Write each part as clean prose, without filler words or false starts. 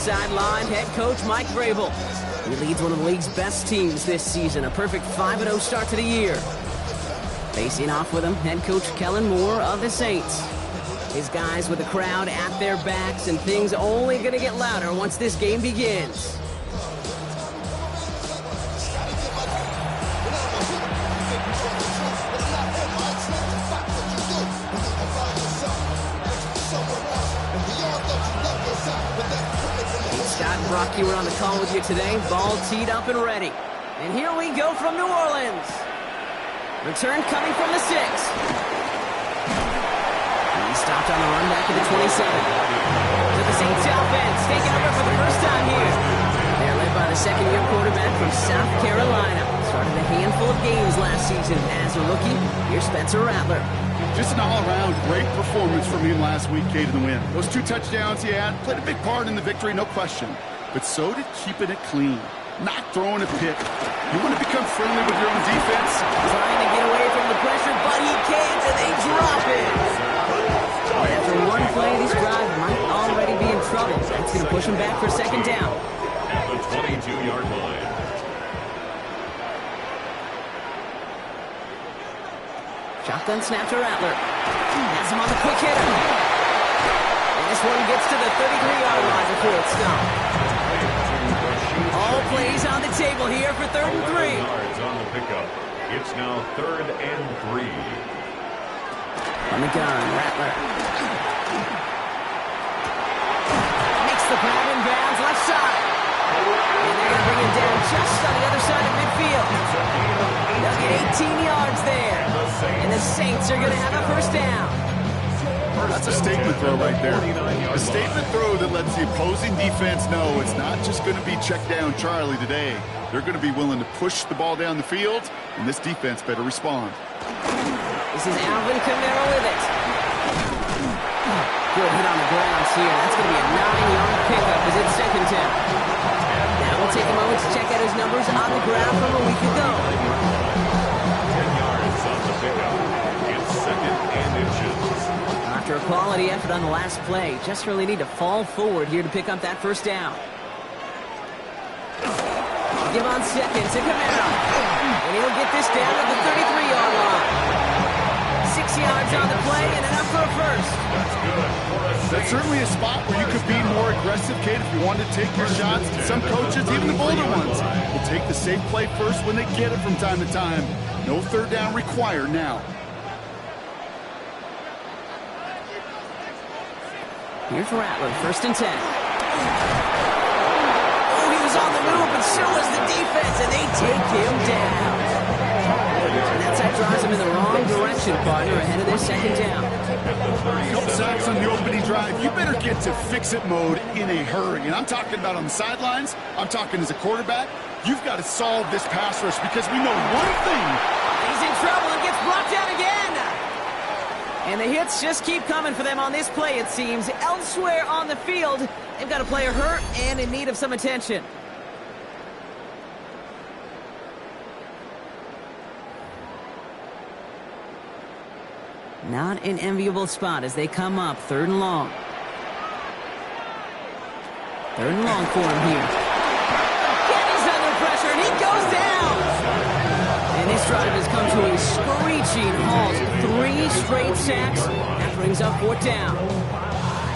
sideline, head coach Mike Vrabel. He leads one of the league's best teams this season, a perfect 5-0 start to the year. Facing off with him, head coach Kellen Moore of the Saints. His guys with the crowd at their backs, and things only going to get louder once this game begins. Scott and Rocky were on the call with you today. Ball teed up and ready. And here we go from New Orleans. Return coming from the 6. He stopped on the run back at the 27. To the Saints offense, taking over for the first time here. They're led by the second-year quarterback from South Carolina. Started a handful of games last season as a rookie. Here's Spencer Rattler. Just an all-around great performance from him last week, Kate, in the win. Those 2 touchdowns he had played a big part in the victory, no question. But so did keeping it clean, not throwing a pick. You want to become friendly with your own defense? Trying to get away from the pressure, but he can't, and they drop it. And after one play, this drive might already be in trouble. That's going to push him back for second down. At the 22-yard line. Shotgun snap to Rattler. Has him on the quick hitter. And this one gets to the 33-yard line before it's stopped. All plays on the table here for 3rd and 3. Yards on the pickup. It's now 3rd and 3. On the gun, Rattler. Makes the grab in bounds, left side. And they're going to bring him down just on the other side of midfield. They'll get 18 yards there. And the Saints are going to have a first down. That's a statement throw right there. A statement throw that lets the opposing defense know it's not just going to be check down Charlie today. They're going to be willing to push the ball down the field, and this defense better respond. This is Alvin Kamara with it. Good hit on the grounds here. That's going to be a 9-yard pickup as it's second down. Now we'll take a moment to check out his numbers on the ground from a week ago. 10 yards on the pickup. It's 2nd and inches. After a quality effort on the last play, just really need to fall forward here to pick up that first down. Give on second to Kamara. And he'll get this down to the 33-yard line. 6 yards on the play and enough for a first. That's good. That's certainly a spot where you could be more aggressive, Kate, if you wanted to take your shots. Some coaches, even the bolder ones, will take the safe play first when they get it from time to time. No 3rd down required now. Here's Rattler, 1st and 10. Oh, he was on the move, but so was the defense, and they take him down. And that drives him in the wrong direction, partner, ahead of their second down. Couple sacks on the opening drive. You better get to fix-it mode in a hurry. And I'm talking about on the sidelines. I'm talking as a quarterback. You've got to solve this pass rush because we know one thing. He's in trouble and gets blocked out again. And the hits just keep coming for them on this play, it seems. Elsewhere on the field, they've got a player hurt and in need of some attention. Not an enviable spot as they come up 3rd and long. 3rd and long for him here. Kenny's under pressure and he goes down. And this drive has come to a screeching halt. 3 straight sacks. That brings up 4th down.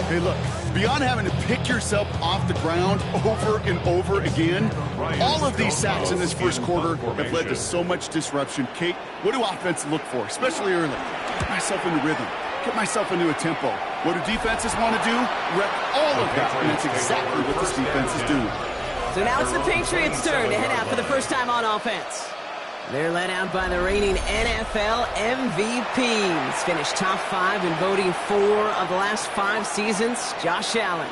Hey, look, beyond having to pick yourself off the ground over and over again, all of these sacks in this first quarter have led to so much disruption. Kate, what do offenses look for, especially early? Get myself into rhythm. Get myself into a tempo. What do defenses want to do? Wreck all of that, and that's exactly what this defense is doing. So now it's the Patriots' turn to head out for the first time on offense. They're led out by the reigning NFL MVPs. Finished top 5 in voting 4 of the last 5 seasons, Josh Allen.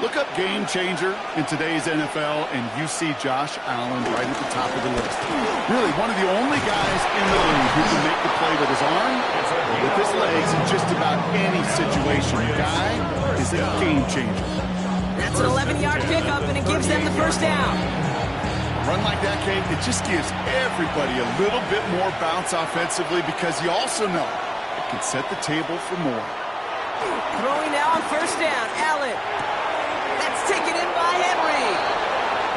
Look up game changer in today's NFL, and you see Josh Allen right at the top of the list. Really, one of the only guys in the league who can make the play with his arm, with his legs, in just about any situation. The guy is a game changer. That's an 11-yard pickup, and it gives them the first down. Run like that, Kate, it just gives everybody a little bit more bounce offensively because you also know it can set the table for more. Throwing now on first down, Allen. That's taken in by Henry.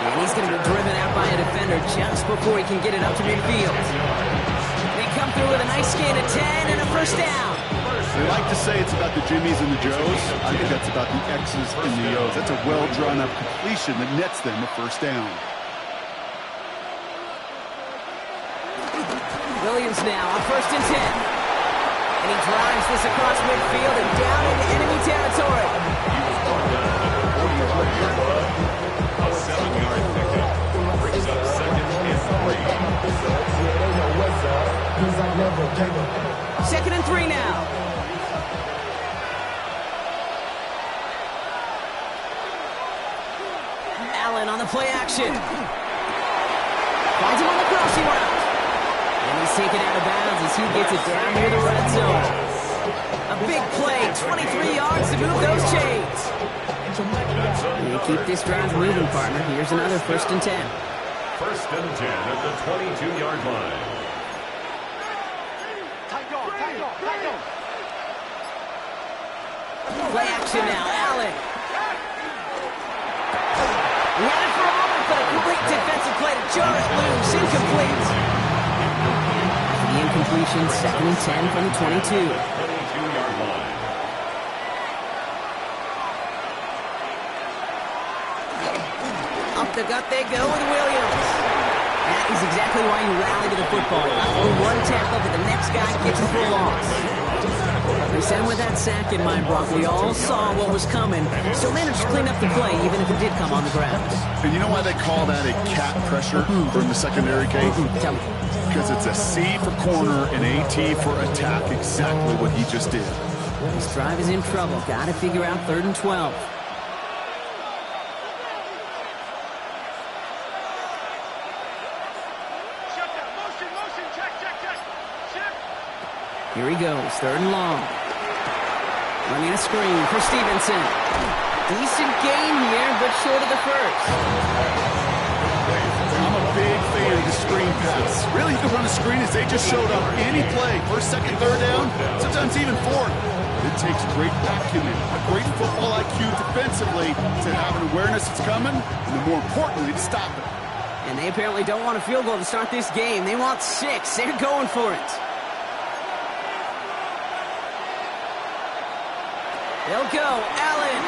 And he's going to be driven out by a defender just before he can get it up to midfield. They come through with a nice gain of 10 and a first down. They like to say it's about the Jimmies and the Joes. I think that's about the X's and the O's. That's a well-drawn-up completion that nets them a first down. Williams now on 1st and 10. And he drives this across midfield and down into enemy territory. He was brought down at the 45-yard line. A 7-yard pickup brings up 2nd and 3. 2nd and 3 now. Allen on the play action. Finds him on the crossing route. And he's taken out of bounds as he gets it down near the red zone. A big play, 23 yards to move those chains. You keep this drive moving, partner. Here's another 1st and 10. 1st and 10 at the 22-yard line. Play action now, Allen. He had it for a moment, but a complete defensive play to jar it loose. Incomplete. The incompletion, 2nd and 10 from the 22. 22-yard line. Up the gut they go with Williams. That is exactly why you rally to the football. One tackle, but the next guy gets him for a loss. They sent with that sack in mind, Brock. We all saw what was coming. Still managed to clean up the play, even if it did come on the ground. And you know why they call that a cat pressure from the secondary, Kate? Tell me. Because it's a C for corner and a T for attack. Exactly what he just did. This drive is in trouble. Got to figure out 3rd and 12. Here he goes, 3rd and long. Running a screen for Stevenson. Decent gain here, but short of the first. I'm a big fan of the screen pass. Really, you can run a screen as they just showed up any play. 1st, 2nd, 3rd down, sometimes even 4th. It takes great acumen, a great football IQ defensively to have an awareness it's coming, and then more importantly, to stop it. And they apparently don't want a field goal to start this game. They want 6. They're going for it. They'll go. Allen.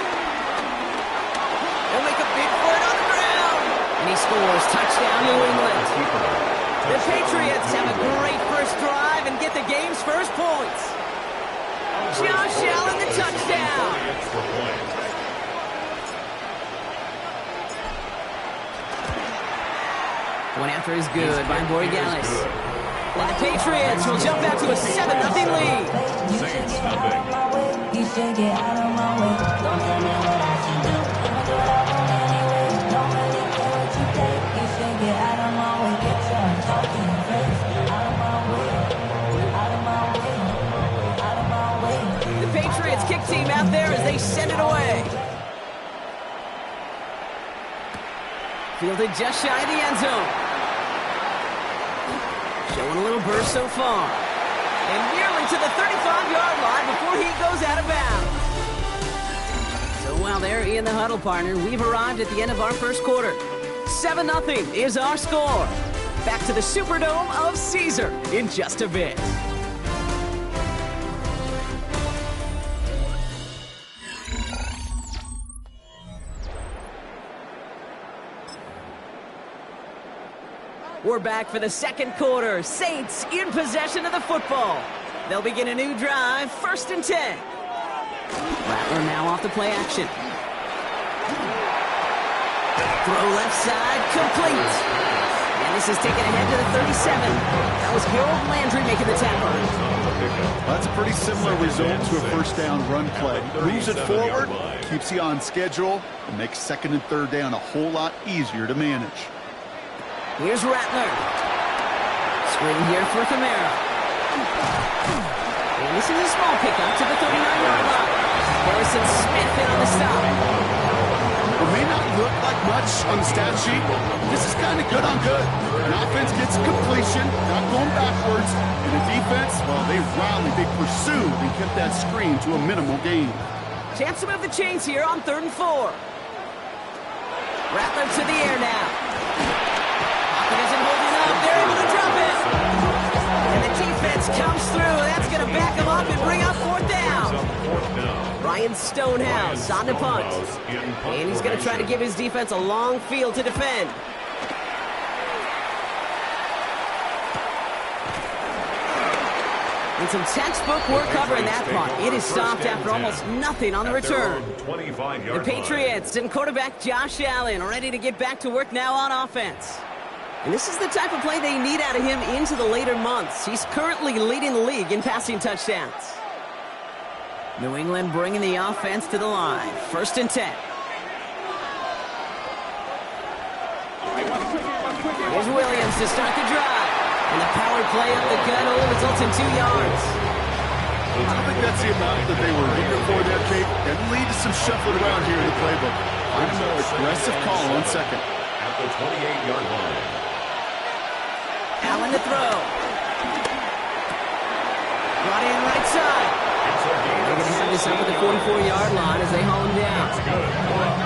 He'll make a big play on the ground. And he scores. Touchdown, New England. The Patriots have a great first drive and get the game's first points. Josh Allen, the touchdown. One after is good by Borregales. And the Patriots will jump out to a 7-0 lead. Saints nothing. You should get out of my way. Don't tell me what I should do. I'ma do what I want anyway. Don't really care what you think. You should get out of my way. Get your talking face. Out of my way. Out of my way. Out of my way. The Patriots kick team out there as they send it away. Fielded just shy of the end zone. Showing a little burst so far. And nearly to the 35-yard line before he goes out of bounds. So while they're in the huddle, partner, we've arrived at the end of our first quarter. 7-0 is our score. Back to the Superdome of Caesar in just a bit. We're back for the second quarter. Saints in possession of the football. They'll begin a new drive, 1st and 10. Rattler now off the play action. Throw left side, complete. And this is taken ahead to the 37. That was Harold Landry making the tackle. That's a pretty similar result to a first down run play. Moves it forward, keeps you on schedule, and makes 2nd and 3rd down a whole lot easier to manage. Here's Rattler. Screen here for Camara. And this is a small pickup to the 39-yard line. Harrison Smith in on the stop. It may not look like much on the stat sheet. This is kind of good on good. An offense gets completion, not going backwards. And the defense, well, they rallied, they pursued, and kept that screen to a minimal gain. Chance to move the chains here on 3rd and 4. Rattler to the air now. Pocket isn't holding up. They're able to drop it. And the defense comes through. That's going to back them up and bring up fourth down. Ryan Stonehouse on the punt. And he's going to try to give his defense a long field to defend. And some textbook work covering that punt. It is stopped after almost nothing on the return. The Patriots and quarterback Josh Allen ready to get back to work now on offense. And this is the type of play they need out of him into the later months. He's currently leading the league in passing touchdowns. New England bringing the offense to the line. 1st and 10. Here's Williams to start the drive. And the power play up the gut hole results in 2 yards. I don't think that's the amount that they were looking for there, Kate. Can lead to some shuffling around here in the playbook. I'm a more aggressive call on second. At the 28-yard line. Allen to throw. Brought in right side. They're going to have this up at the 44-yard line as they haul him down.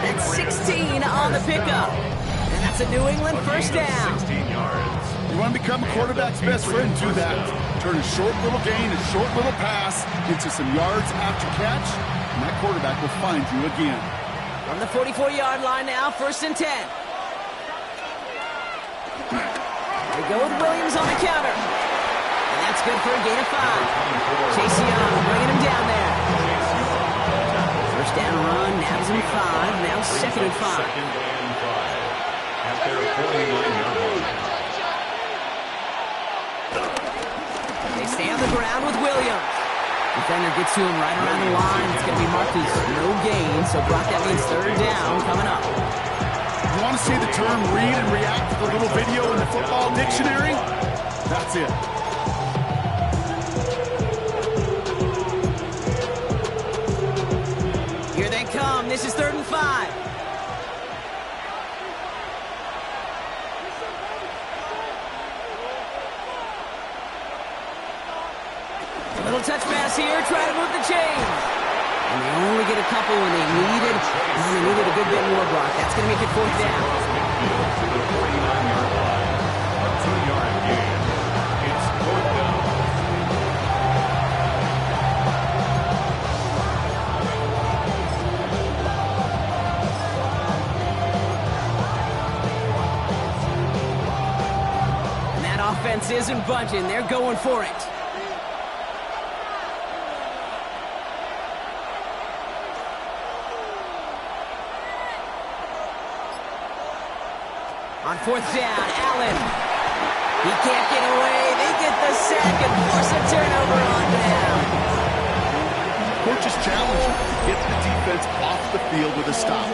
That's 16 on the pickup. And that's a New England first down. 16 yards. You want to become a quarterback's best friend, do that. Turn a short little gain, a short little pass into some yards after catch, and that quarterback will find you again. From the 44-yard line now, 1st and 10. They go with Williams on the counter. And that's good for a gain of 5. Chase Young bringing him down there. First down run, now he's in 5, now 2nd and 5. Second and 5. At their 49-yard line. They stay on the ground with Williams. Defender gets to him right around the line. It's going to be marked as no gain, so Brock, that means 3rd down coming up. You want to see the term read and react to the little video in the football dictionary? That's it. Here they come. This is 3rd and 5. Little touch pass here, try to move the chains. And they only get a couple when they needed a good bit more, Brock. That's going to make it 4th down. To the 49-yard line. A 2-yard gain. It's 4th down. And that offense isn't budging. They're going for it. On 4th down, Allen. He can't get away. They get the sack and force a turnover on down. Coach's challenge to get the defense off the field with a stop.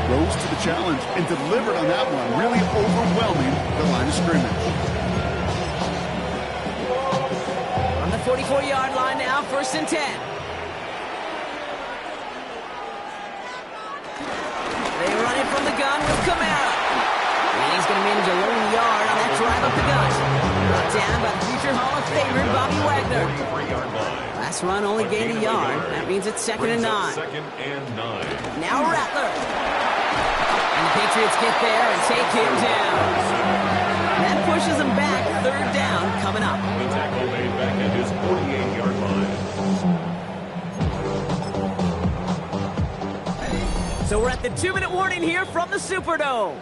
Rose to the challenge and delivered on that one, really overwhelming the line of scrimmage. On the 44-yard line now, 1st and 10. They run it from the gun with Kamara. And he's going to manage a lone yard on that drive up the gut. Brought down by the future Hall of Famer, Bobby Wagner. 43-yard line. Last run only gained a yard. That means it's 2nd and 9. 2nd and 9. Now Rattler. And the Patriots get there and take him down. That pushes him back. 3rd down coming up. The tackle made back at his 48-yard line. So we're at the 2-minute warning here from the Superdome.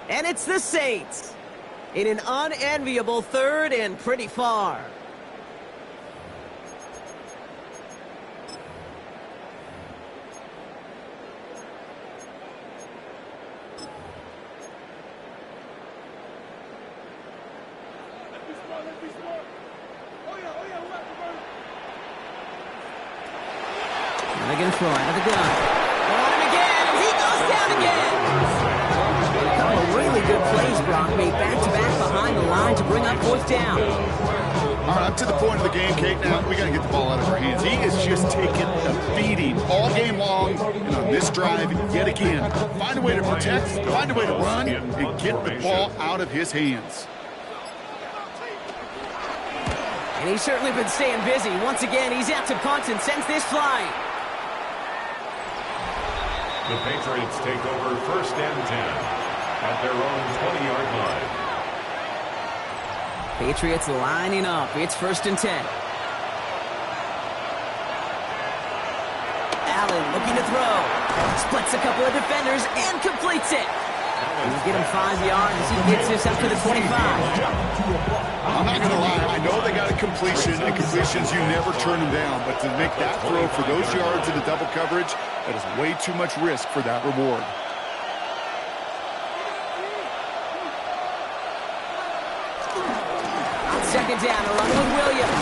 And it's the Saints in an unenviable 3rd and pretty far. They're going to throw out of the gun. They're on him again, and he goes down again. A couple of really good plays, Brock, made back-to-back behind the line to bring up 4th down. All right, up to the point of the game, Kate, now we got to get the ball out of our hands. He is just taking a beating all game long, and on this drive, yet again. Find a way to protect, find a way to run, and get the ball out of his hands. And he's certainly been staying busy. Once again, he's out to punt and sends this flying. The Patriots take over 1st and 10 at their own 20-yard line. Patriots lining up. It's 1st and 10. Allen looking to throw. Splits a couple of defenders and completes it. And we'll get him 5 yards as he gets this up to the 25. I'm not going to lie. I know they got a completion, and completions, you never turn them down. But to make that throw for those yards in the double coverage, that is way too much risk for that reward. On 2nd down, a run with Williams.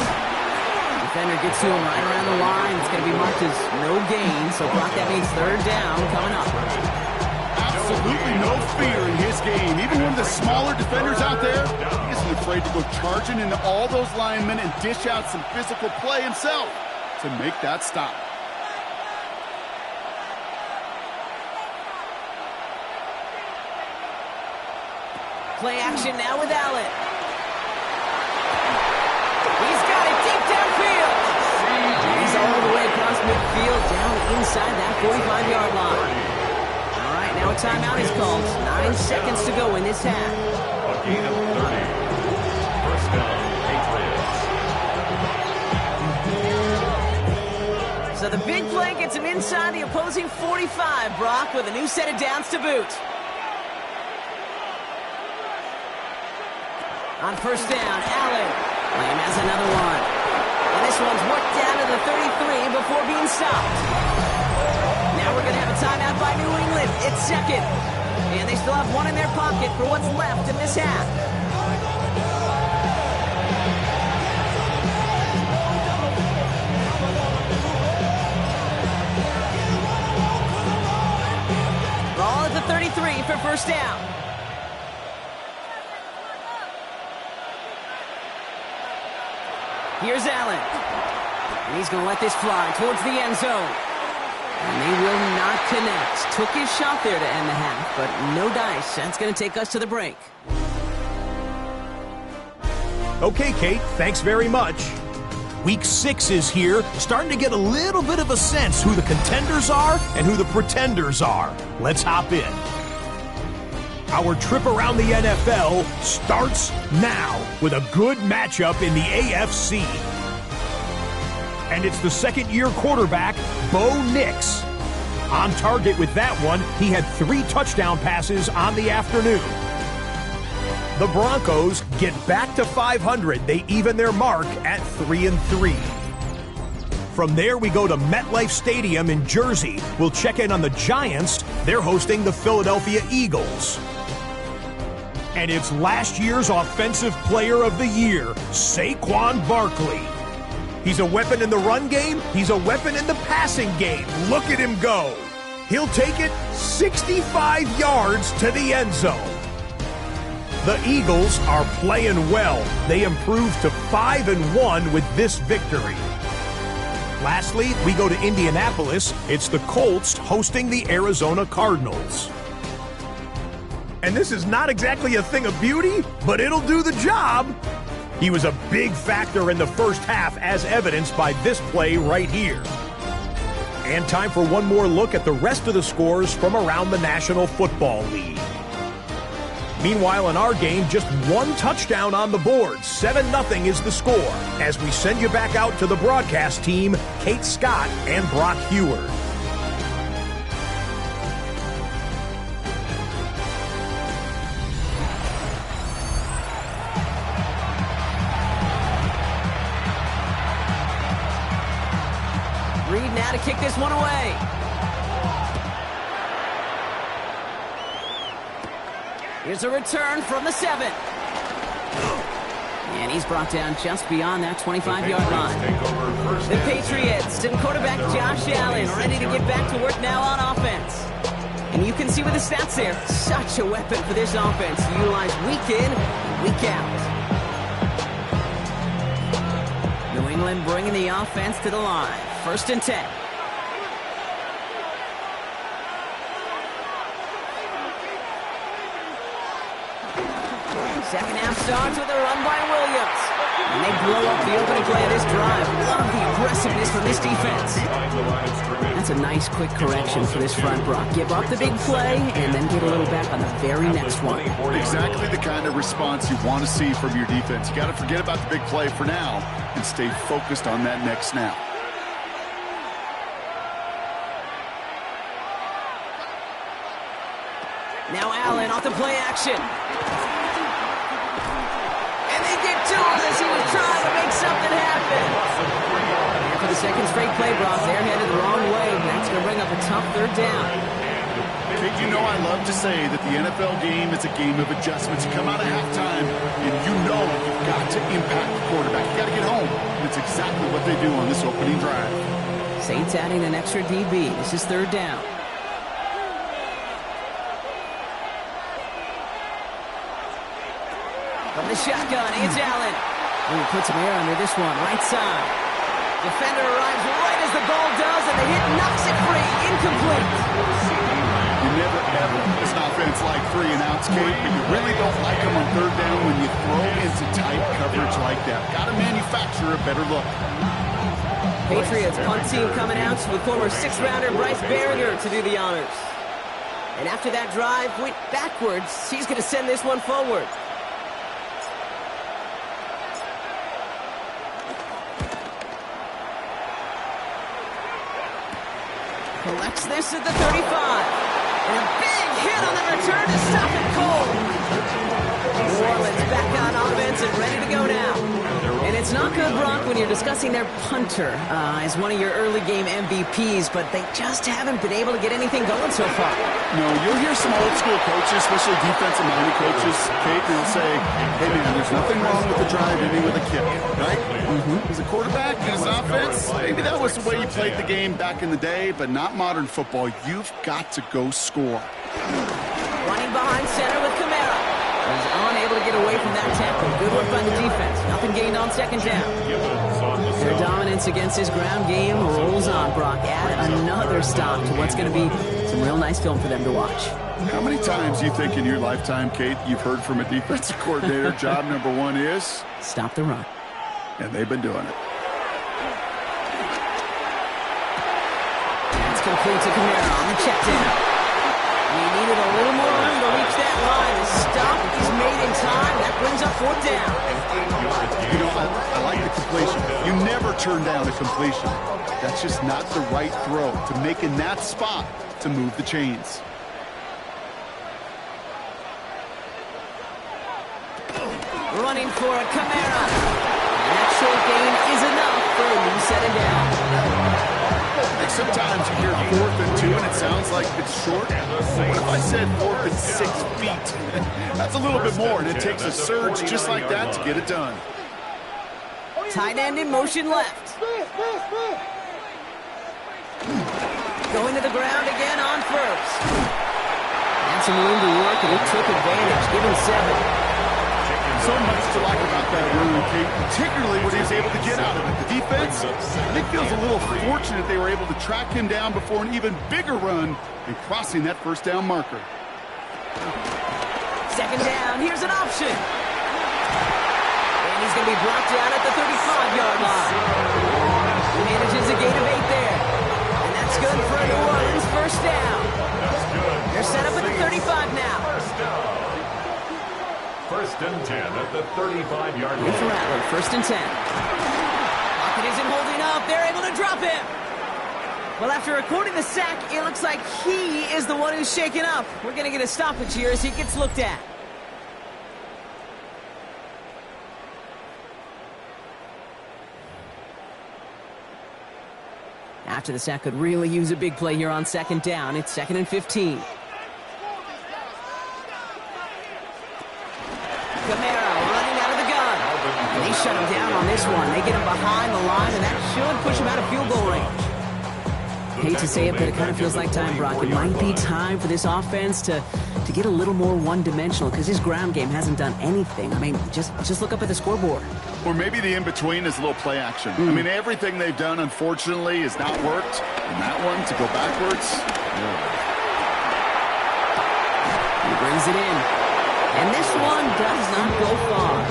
Defender gets to him right around the line. It's going to be marked as no gain, so Brock, that means 3rd down coming up. Absolutely no fear in his game. Even one of the smaller defenders out there, he isn't afraid to go charging into all those linemen and dish out some physical play himself to make that stop. Play action now with Allen. He's got it deep downfield. He's all the way across midfield, down inside that 45-yard line. All right, now a timeout is called. 9 seconds to go in this half. A gain of 30. 1st down, Patriots. So the big play gets him inside the opposing 45, Brock, with a new set of downs to boot. On 1st down, Allen. Lamb has another one. And this one's worked down to the 33 before being stopped. Now we're going to have a timeout by New England. It's 2nd. And they still have one in their pocket for what's left in this half. Ball at the 33 for 1st down. Here's Allen. And he's going to let this fly towards the end zone. And they will not connect. Took his shot there to end the half, but no dice. That's going to take us to the break. Okay, Kate, thanks very much. Week 6 is here, starting to get a little bit of a sense who the contenders are and who the pretenders are. Let's hop in. Our trip around the NFL starts now with a good matchup in the AFC. And it's the 2nd-year quarterback, Bo Nix. On target with that one, he had 3 touchdown passes on the afternoon. The Broncos get back to 500. They even their mark at 3-3. From there, we go to MetLife Stadium in Jersey. We'll check in on the Giants. They're hosting the Philadelphia Eagles. And it's last year's Offensive Player of the Year, Saquon Barkley. He's a weapon in the run game. He's a weapon in the passing game. Look at him go. He'll take it 65 yards to the end zone. The Eagles are playing well. They improved to 5-1 with this victory. Lastly, we go to Indianapolis. It's the Colts hosting the Arizona Cardinals. And this is not exactly a thing of beauty, but it'll do the job. He was a big factor in the first half, as evidenced by this play right here. And time for one more look at the rest of the scores from around the National Football League. Meanwhile, in our game, just 1 touchdown on the board. 7-0 is the score, as we send you back out to the broadcast team, Kate Scott and Brock Heward. Reed now to kick this one away. Here's a return from the 7. And he's brought down just beyond that 25-yard line. The Patriots and quarterback Josh Allen ready to get back to work now on offense. And you can see with the stats there, such a weapon for this offense, utilized week in and week out. New England bringing the offense to the line. 1st and 10. Second half starts with a run by Williams. And they blow up the opening play of this drive. Love the aggressiveness from this defense. That's a nice quick correction for this front, Brock. Give up the big play and then get a little back on the very next one. Exactly the kind of response you want to see from your defense. You got to forget about the big play for now and stay focused on that next snap. Now Allen off the play action. And they get to him as he was trying to make something happen. And for the second straight play, Brock, they're headed the wrong way. That's going to bring up a tough third down. Kate, you know I love to say that the NFL game is a game of adjustments. You come out of halftime, and you know you've got to impact the quarterback. You got to get home. And it's exactly what they do on this opening drive. Saints adding an extra DB. This is third down. From the shotgun, it's Allen. He puts some air under this one, right side. Defender arrives right as the ball does, and the hit knocks it free. Incomplete. You never, ever, as an offense like 3 and outs, Kate, but you really don't like them on third down when you throw into tight coverage like that. Got to manufacture a better look. Patriots punt team coming out with former 6th-rounder Bryce Barringer to do the honors. And after that drive went backwards, he's going to send this one forward. Collects this at the 35. And a big hit on the return to stop it cold. New Orleans back on offense and ready to go now. And it's not good, Brock, when you're discussing their punter as one of your early game MVPs, but they just haven't been able to get anything going so far. No, you'll hear some old school coaches, especially defensive-minded coaches, Kate, they'll say, hey, man, there's nothing wrong with the drive ending with a kick, right? As a quarterback, as an offense, maybe that was the way you played the game back in the day, but not modern football. You've got to go score. Running behind center with Kamara. He's unable to get away from that tackle. Good work by the defense. Nothing gained on second down. Their dominance against his ground game rolls on, Brock. Add another stop to what's going to be some real nice film for them to watch. How many times do you think in your lifetime, Kate, you've heard from a defensive coordinator, job number 1 is? Stop the run. And they've been doing it. That's complete to Kamara on the check down. He needed a little more room to reach that line. The stop is made in time. That brings up 4th down. You know, I like the completion. You never turn down a completion. That's just not the right throw to make in that spot to move the chains. Running for a Kamara. That short gain is enough for a new set and down. Like sometimes you hear 4th and 2 and it sounds like it's short. What if I said 4th and 6 feet? That's a little bit more, and it takes a surge just like that to get it done. Tight end in motion left. Going to the ground again on first. Had some room to work, and he took advantage, giving 7. So much to like about that run, Kate, particularly what he was able to get out of it. The defense, I think, feels a little fortunate they were able to track him down before an even bigger run and crossing that 1st down marker. Second down, here's an option. And he's going to be brought down at the 35-yard line. He manages a gain of 8 there. And that's good for New Orleans, 1st down. They're set up at the 35 now. 1st and 10 at the 35-yard line. For Rattler, 1st and 10. Pocket isn't holding up. They're able to drop him. Well, after recording the sack, it looks like he is the one who's shaken up. We're going to get a stoppage here as he gets looked at. After the sack, could really use a big play here on 2nd down. It's 2nd and 15. Kamara running out of the gun. And they shut him down on this one. They get him behind the line, and that should push him out of field goal range. Hate to say it, but it kind of feels like time, Brock. It might be time for this offense to get a little more one-dimensional because his ground game hasn't done anything. I mean, just look up at the scoreboard. Or maybe the in-between is a little play action. I mean, everything they've done, unfortunately, has not worked. And that one, to go backwards. He brings it in. And this one does not go far.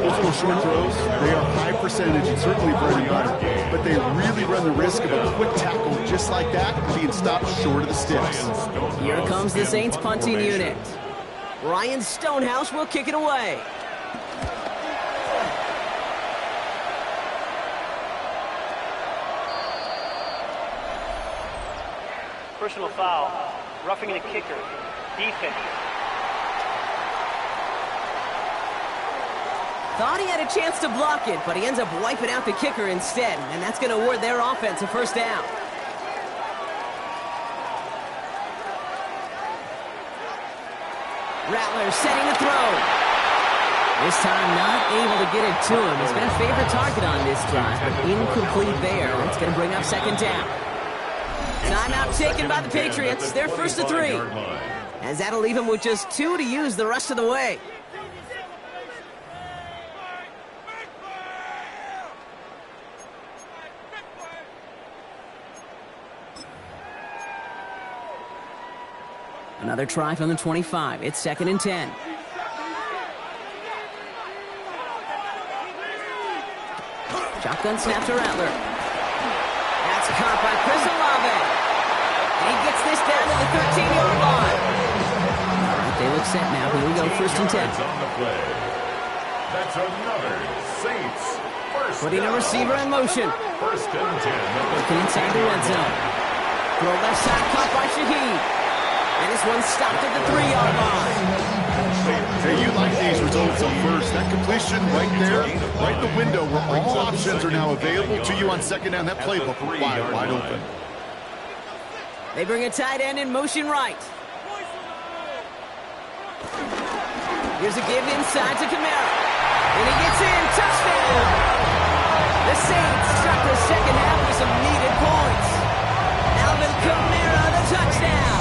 Old school short throws, they are high percentage and certainly bread and butter. But they really run the risk of a quick tackle just like that being stopped short of the sticks. Here comes the Saints punting unit. Ryan Stonehouse will kick it away. Personal foul, roughing the kicker, defense. Thought he had a chance to block it, but he ends up wiping out the kicker instead, and that's going to award their offense a first down. Rattler setting the throw. This time not able to get it to him. He's been a favorite target on this drive, but incomplete there. It's going to bring up second down. Timeout taken by the Patriots. They're first to 3. As that'll leave him with just 2 to use the rest of the way. Another try from the 25. It's 2nd and 10. Shotgun snap to Rattler. That's caught by Chris Olave. He gets this down to the 13-yard line. All right, they look set now. Here we go, 1st and 10. That's another Saints first Putting a down. receiver in motion. 1st and 10. Looking inside the red zone. Throw left side, caught by Shaheed. And this one stopped at the 3-yard line. Hey, you like these results on first. That completion right there, right in the window where all options are now available to you on 2nd down. That playbook wide open. They bring a tight end in motion right. Here's a give inside to Kamara. And he gets in. Touchdown! The Saints start the second half with some needed points. Alvin Kamara, the touchdown.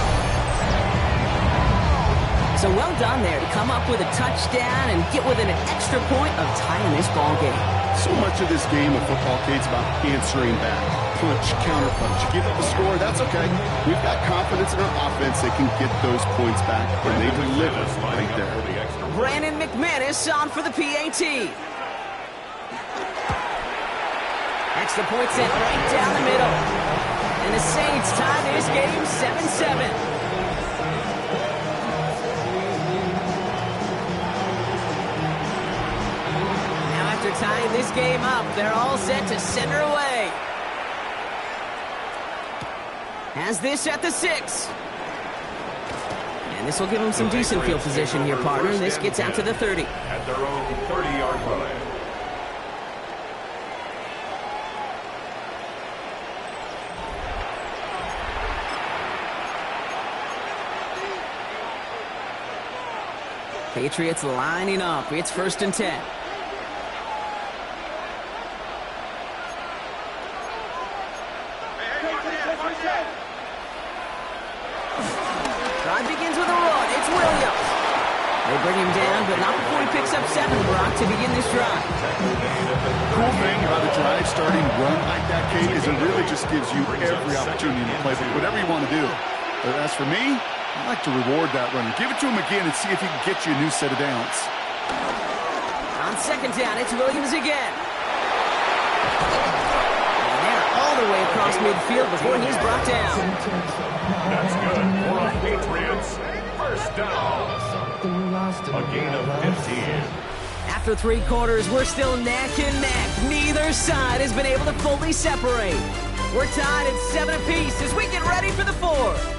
So well done there to come up with a touchdown and get within an extra point of tying this ball game. So much of this game of football, Kate's about answering back. Punch, counterpunch. You give up the score, that's okay. We've got confidence in our offense that can get those points back, and they deliver right there. Brandon McManus on for the PAT. Extra point sent right down the middle. And the Saints tie this game 7-7. After tying this game up, they're all set to send her away. Has this at the 6. And this will give them some decent field position here, partner. This gets out to the 30. At their own 30-yard line. Patriots lining up. It's 1st and 10. Drive begins with a run. It's Williams. They bring him down, but not before he picks up 7, Brock, to begin this drive. Cool thing about a drive starting run like that, Kate, is it really just gives you every opportunity to play whatever you want to do. But as for me, I like to reward that runner. Give it to him again and see if he can get you a new set of downs. On 2nd down, it's Williams again. And they're all the way across midfield before he's brought down. That's good for a Patriots first down. A gain of 15. After 3 quarters, we're still neck and neck. Neither side has been able to fully separate. We're tied at 7 apiece as we get ready for the 4th.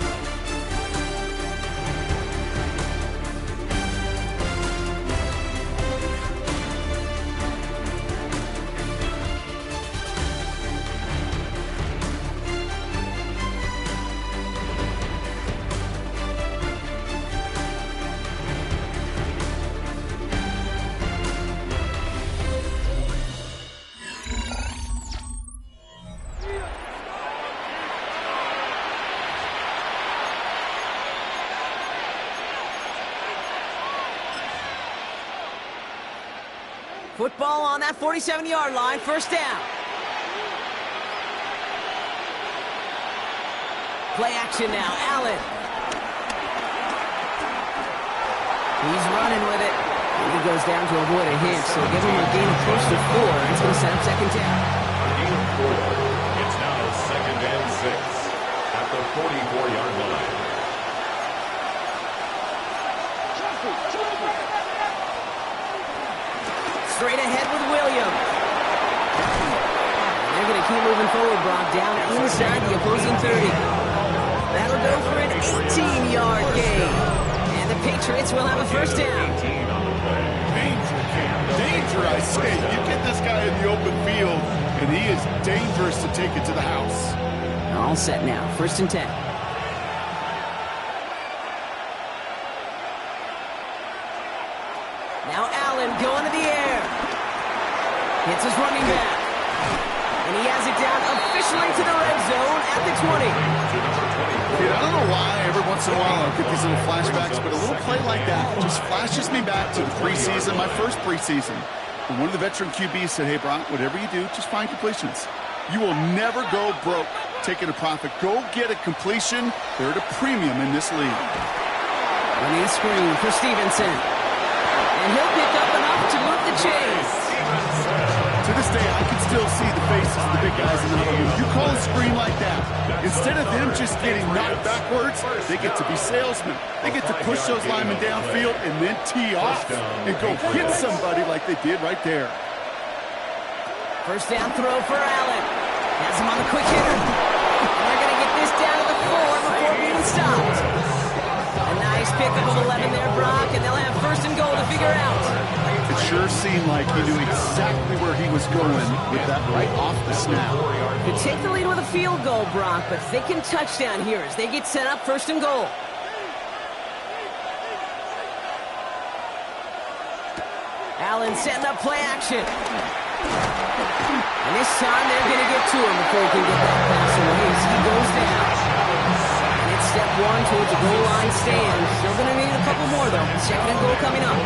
Football on that 47-yard line, 1st down. Play action now, Allen. He's running with it. He he goes down to avoid a hit, so give him a gain of close to 4. It's going to set up second down. A gain of 4. It's now 2nd and 6 at the 44-yard line. Straight ahead with Williams. They're going to keep moving forward, Brock, down inside the opposing 30. That'll go for an 18-yard gain. And the Patriots will have a first down. Danger, I say. You get this guy in the open field, and he is dangerous to take it to the house. All set now. 1st and 10. Now Allen going to the air. Hits his running back. And he has it down officially to the red zone at the 20. Dude, I don't know why every once in a while I get these little flashbacks, but a little play like that just flashes me back to the preseason, my first preseason. And one of the veteran QBs said, hey, Brock, whatever you do, just find completions. You will never go broke taking a profit. Go get a completion. They're at a premium in this league. Running screen for Stevenson. And he'll pick up enough to move the chains. To this day, I can still see the faces of the big guys in the huddle. You call a screen like that, instead of them just getting knocked backwards, they get to be salesmen. They get to push those linemen downfield and then tee off and go hit somebody like they did right there. First down throw for Allen. Has him on the quick hitter. And they're going to get this down to the 4 before being stopped. A nice pickup of 11 there, Brock, and they'll have 1st and goal to figure out. It sure seemed like he knew exactly where he was going with that right off the snap. Could take the lead with a field goal, Brock, but thinking touchdown here as they get set up 1st and goal. Allen setting up play action. And this time they're going to get to him before he can get that pass away as he goes down. And it's step 1 towards the goal line stand. Still going to need a couple more, though. 2nd and goal coming up.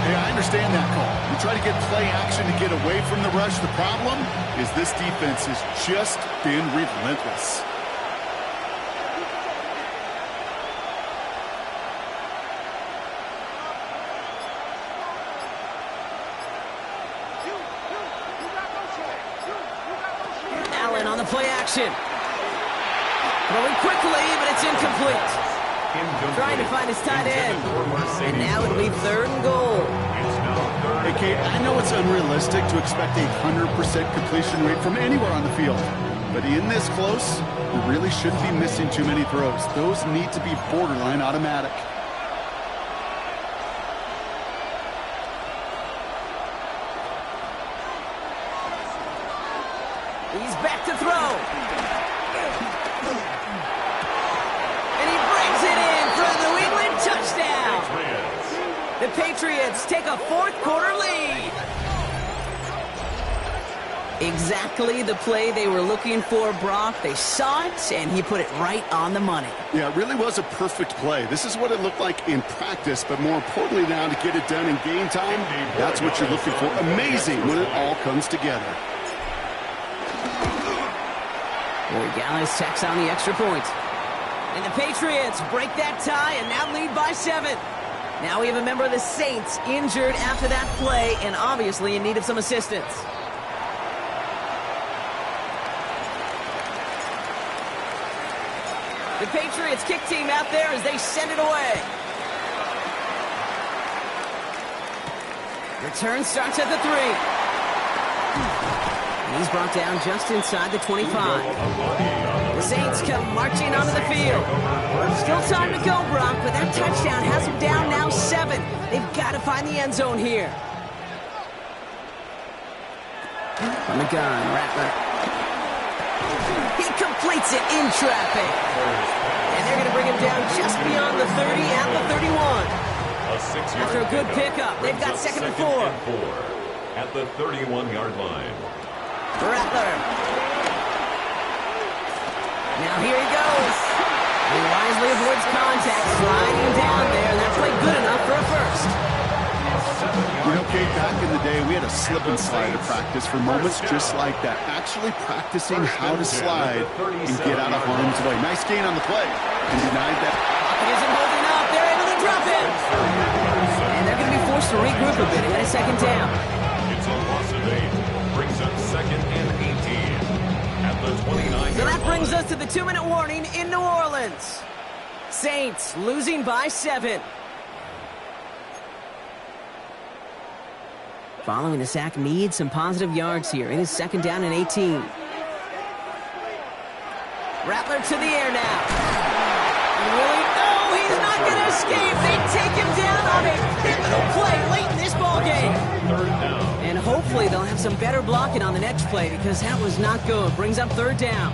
Hey, I understand that call. You try to get play action to get away from the rush. The problem is this defense has just been relentless. Allen on the play action. Throwing quickly, but it's incomplete. Trying to find his tight end. And now it'll be 3rd and goal. Hey, Kate, I know it's unrealistic to expect a 100% completion rate from anywhere on the field. But in this close, you really shouldn't be missing too many throws. Those need to be borderline automatic. He's back to throw. And he brings it in for a New England touchdown. The Patriots take a 4th quarter lead. Exactly the play they were looking for, Brock. They saw it, and he put it right on the money. Yeah, it really was a perfect play. This is what it looked like in practice, but more importantly now to get it done in game time, that's what you're looking for. Amazing when it all comes together. Boy, Gallis tacks on the extra point. And the Patriots break that tie and now lead by 7. Now we have a member of the Saints injured after that play and obviously in need of some assistance. The Patriots kick team out there as they send it away. Return starts at the 3. He's brought down just inside the 25. The Saints come marching onto the field. Still time to go, Brock, but that touchdown has them down now 7. They've got to find the end zone here. On the gun, Rattler. He completes it in traffic. And they're going to bring him down just beyond the 30 at the 31. After a good pickup, they've got 2nd and 4. At the 31-yard line. Rattler. Now here he goes. He wisely avoids contact, sliding down there, and that played good enough for a first. You know, Kate, back in the day, we had a slip and slide at practice for moments just like that. Actually practicing how to slide and get out of harm's way. Nice gain on the play. And denied that. Pocket isn't holding up. They're able to drop it. And they're going to be forced to to regroup a bit and get a second down. It's a loss of 8. Brings up 2nd and 18. At the 29. So that brings us to the 2-minute warning in New Orleans. Saints losing by 7. Following the sack needs some positive yards here. It is 2nd down and 18. Rattler to the air now. Really? No, he's not going to escape. They take him down on a pivotal play late in this ball game. 3rd down. And hopefully they'll have some better blocking on the next play because that was not good. Brings up 3rd down.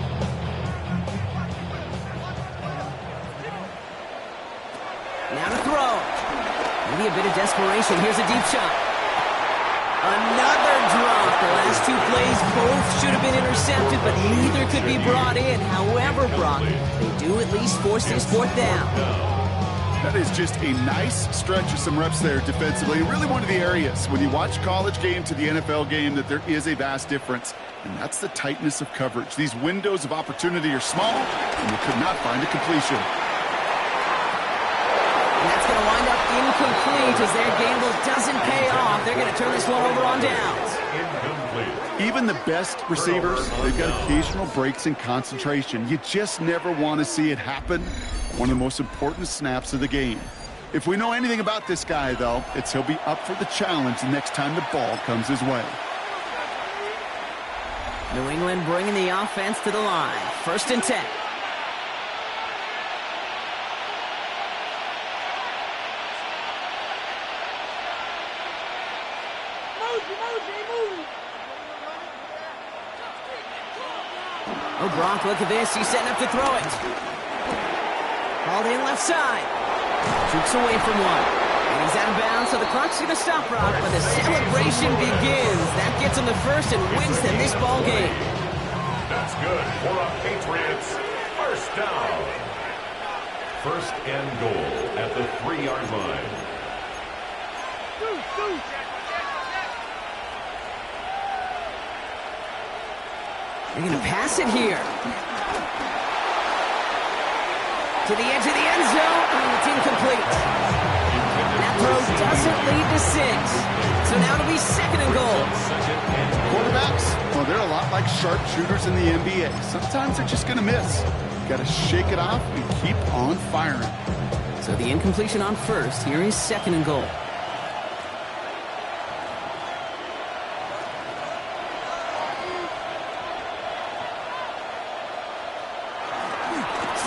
Now to throw. Maybe a bit of desperation. Here's a deep shot. Another drop. The last 2 plays both should have been intercepted, but neither could be brought in. However, Brock, they do at least force this 4th down. That is just a nice stretch of some reps there defensively. Really one of the areas when you watch college game to the NFL game that there is a vast difference, and that's the tightness of coverage. These windows of opportunity are small, and they could not find a completion. And that's going to wind up incomplete as their gamble doesn't pay off. They're going to turn this one over on downs. Even the best receivers, they've got occasional breaks in concentration. You just never want to see it happen. One of the most important snaps of the game. If we know anything about this guy, though, it's he'll be up for the challenge the next time the ball comes his way. New England bringing the offense to the line. 1st and 10. Oh, Brock, look at this. He's setting up to throw it. Called in left side. Jukes away from one. And he's out of bounds, so the clock's going to stop, Brock, but the celebration begins. That gets him the first and wins them this ball game. That's good for a Patriots 1st down. 1st and goal at the 3-yard line. They're going to pass it here. To the edge of the end zone. It's incomplete. That throw doesn't lead to 6. So now it'll be 2nd and goal. Quarterbacks, well, they're a lot like sharpshooters in the NBA. Sometimes they're just going to miss. Got to shake it off and keep on firing. So the incompletion on 1st. Here is 2nd and goal.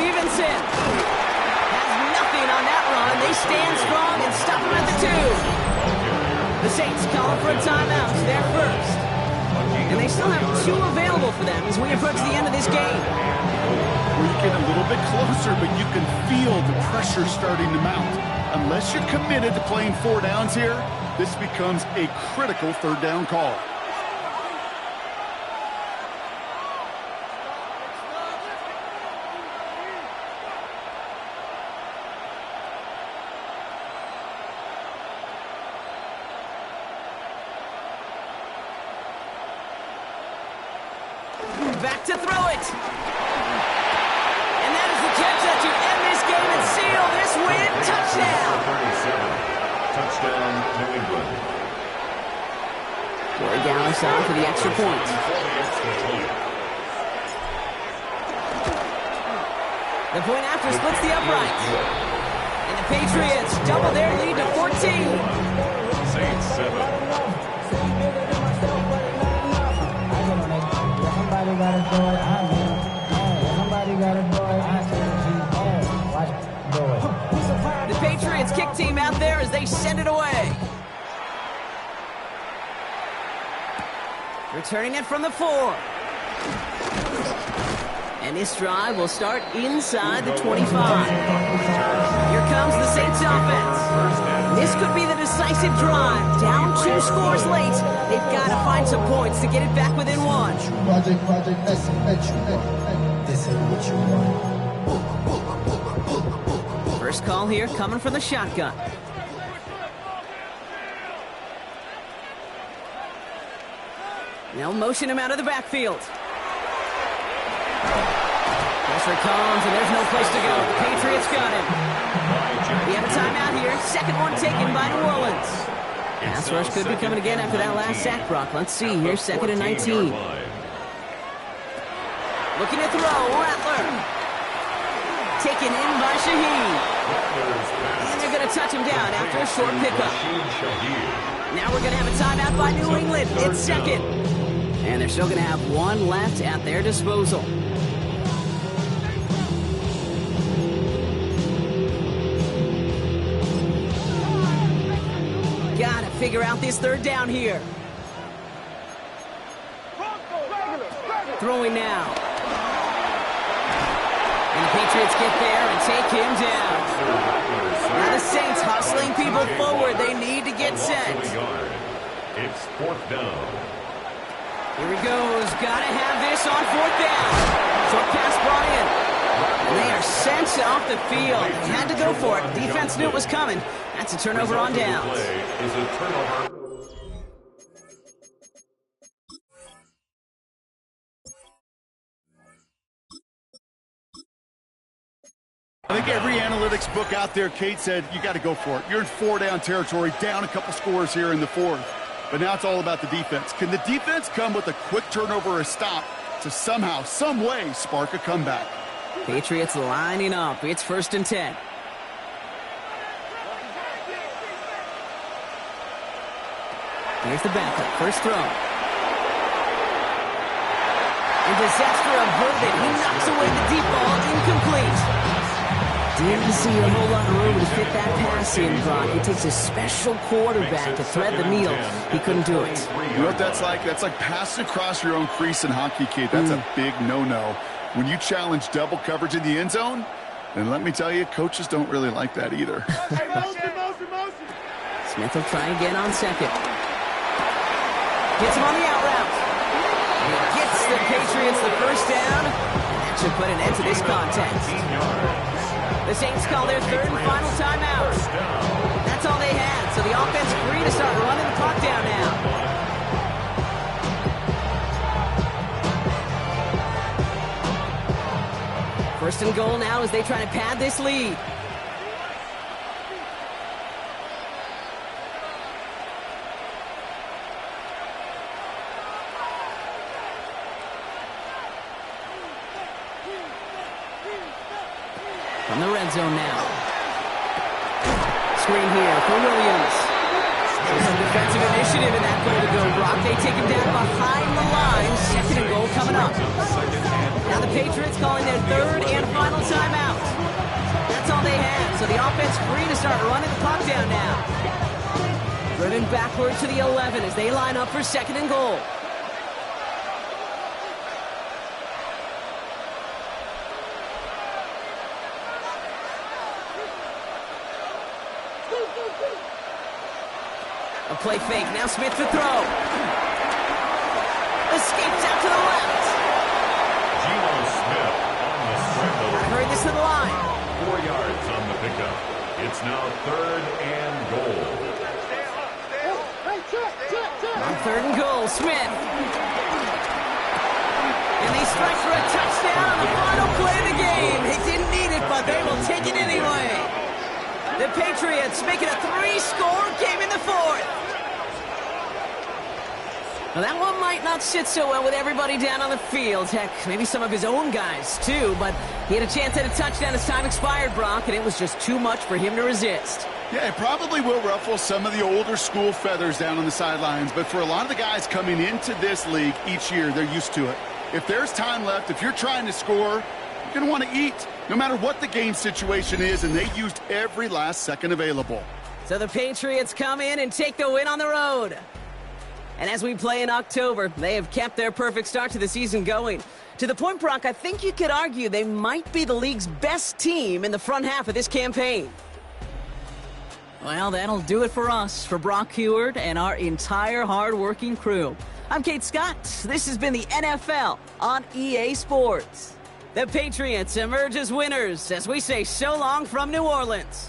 Stevenson has nothing on that run. They stand strong and stop him at the 2. The Saints calling for a timeout. They're first. And they still have 2 available for them as we approach the end of this game. Well, you get a little bit closer, but you can feel the pressure starting to mount. Unless you're committed to playing 4 downs here, this becomes a critical 3rd down call. Back to throw it. And that is the catch that to end this game and seal this win. Touchdown. 37. Touchdown, New England. Corey Dallas on for the extra point. The point after splits the uprights. And the Patriots double their lead to 14. Saints 7. Somebody gotta do it, I'm in. Somebody gotta do it, I said, watch it, do it. The Patriots kick team out there as they send it away. Returning it from the 4. And this drive will start inside the 25. Here comes the Saints offense. This could be the decisive drive. Down 2 scores late. They've got to find some points to get it back within 1. Project S, this is what you want. First call here coming from the shotgun. They'll motion him out of the backfield. Pressure comes, and there's no place to go. The Patriots got him. We have a timeout here. Second one taken by New Orleans. Pass rush could be coming again after that last sack, Brock. Let's see here, 2nd and 19. Looking to throw, Rattler. Taken in by Shaheed. And they're going to touch him down after a short pickup. Now we're going to have a timeout by New England. It's 2nd. And they're still going to have one left at their disposal. Got to figure out this 3rd down here. Throwing now. And the Patriots get there and take him down. Now the Saints hustling people forward. They need to get set. It's 4th down. Here he goes. Got to have this on 4th down. Short pass brought in. And they are sent off the field. They had to go for it. Defense knew it was coming. That's a turnover on downs. Is a turnover. I think every analytics book out there, Kate, said you got to go for it. You're in 4-down territory, down a couple scores here in the 4th. But now it's all about the defense. Can the defense come with a quick turnover or a stop to somehow, some way, spark a comeback? Patriots lining up. It's 1st and 10. Here's the backup. First throw. And disaster averted. He knocks away the deep ball. Incomplete. Didn't see a whole lot of room to fit that pass in, Brock. It takes a special quarterback to thread the needle. He couldn't do it. You know what that's like? That's like passing across your own crease in hockey, Kate. That's a big no-no. When you challenge double coverage in the end zone, then let me tell you, coaches don't really like that either. Smith will try again on 2nd. Gets him on the out route. He gets the Patriots the 1st down. That should put an end to this contest. The Saints call their 3rd and final timeout. That's all they had, so the offense free to start running the clock down now. First and goal now as they try to pad this lead. From the red zone now. Screen here for Williams. Some defensive initiative in that goal to go, Brock. They take him down behind the line. 2nd and goal coming up. Now the Patriots calling their 3rd and final timeout. That's all they had, so the offense free to start running the clock down now. Driven backward to the 11 as they line up for 2nd and goal. A play fake. Now Smith to throw. Escapes out to the left. Geno Smith on the scramble. Hurry this to the line. 4 yards on the pickup. It's now 3rd and goal. On 3rd and goal, Smith. And they strike for a touchdown on the final play of the game. They didn't need it, but they will take it anyway. The Patriots making a 3-score game in the 4th. Well, that one might not sit so well with everybody down on the field. Heck, maybe some of his own guys, too. But he had a chance at a touchdown as time expired, Brock, and it was just too much for him to resist. Yeah, it probably will ruffle some of the older school feathers down on the sidelines. But for a lot of the guys coming into this league each year, they're used to it. If there's time left, if you're trying to score, you're going to want to eat, no matter what the game situation is, and they used every last second available. So the Patriots come in and take the win on the road. And as we play in October, they have kept their perfect start to the season going. To the point, Brock, I think you could argue they might be the league's best team in the front half of this campaign. Well, that'll do it for us, for Brock Heward and our entire hard-working crew. I'm Kate Scott. This has been the NFL on EA Sports. The Patriots emerge as winners as we say so long from New Orleans.